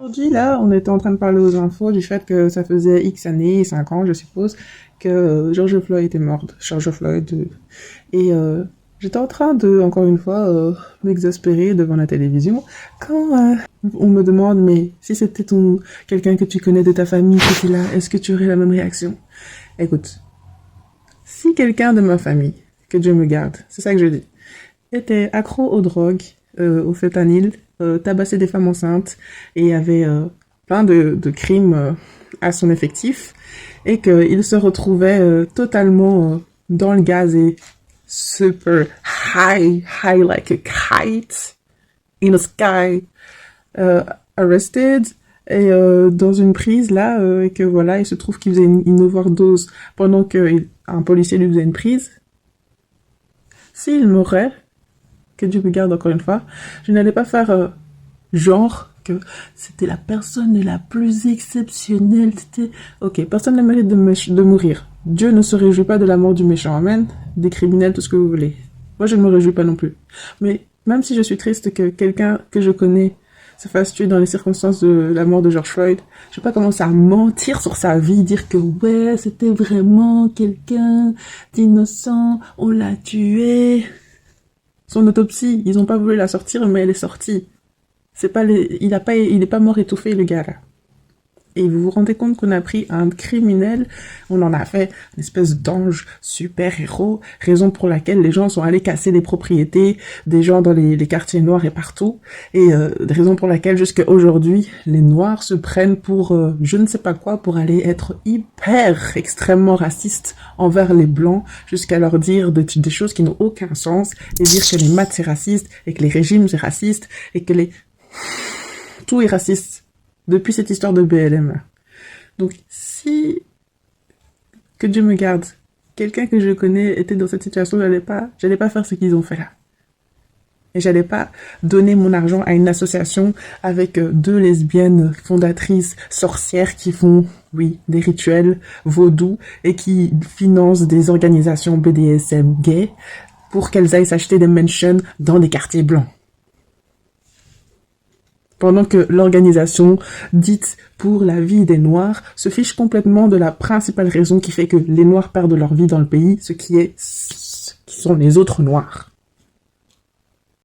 Aujourd'hui, là, on était en train de parler aux infos du fait que ça faisait X années, 5 ans, je suppose, que George Floyd était mort. George Floyd. Et j'étais en train de, encore une fois, m'exaspérer devant la télévision quand on me demande, mais si c'était quelqu'un que tu connais de ta famille qui était là, est-ce que tu aurais la même réaction? Écoute, si quelqu'un de ma famille, que Dieu me garde, c'est ça que je dis, était accro aux drogues, au fentanyl, tabassait des femmes enceintes et avait plein de crimes à son effectif et qu'il se retrouvait totalement dans le gaz et super high like a kite in the sky, arrested et dans une prise là et que voilà, il se trouve qu'il faisait une overdose pendant qu'un policier lui faisait une prise. S'il m'aurait, que Dieu me garde encore une fois, je n'allais pas faire genre que c'était la personne la plus exceptionnelle. C'était ok, personne ne mérite de mourir. Dieu ne se réjouit pas de la mort du méchant, amen. Des criminels, tout ce que vous voulez. Moi, je ne me réjouis pas non plus. Mais même si je suis triste que quelqu'un que je connais se fasse tuer dans les circonstances de la mort de George Floyd, je vais pas commencer à mentir sur sa vie, dire que ouais, c'était vraiment quelqu'un d'innocent, on l'a tué. Son autopsie, ils ont pas voulu la sortir, mais elle est sortie. Il est pas mort étouffé, le gars, là. Et vous vous rendez compte qu'on a pris un criminel, on en a fait une espèce d'ange super-héros, raison pour laquelle les gens sont allés casser les propriétés des gens dans les quartiers noirs et partout, et raison pour laquelle jusqu'à aujourd'hui, les noirs se prennent pour je ne sais pas quoi, pour aller être hyper extrêmement racistes envers les blancs, jusqu'à leur dire des choses qui n'ont aucun sens, et dire que les maths c'est raciste, et que les régimes c'est raciste, et que tout est raciste. Depuis cette histoire de BLM. Donc, si, que Dieu me garde, quelqu'un que je connais était dans cette situation, j'allais pas faire ce qu'ils ont fait là. Et j'allais pas donner mon argent à une association avec 2 lesbiennes fondatrices sorcières qui font, oui, des rituels vaudous et qui financent des organisations BDSM gays pour qu'elles aillent s'acheter des mansions dans des quartiers blancs. Pendant que l'organisation dite pour la vie des Noirs se fiche complètement de la principale raison qui fait que les Noirs perdent leur vie dans le pays, qui sont les autres Noirs.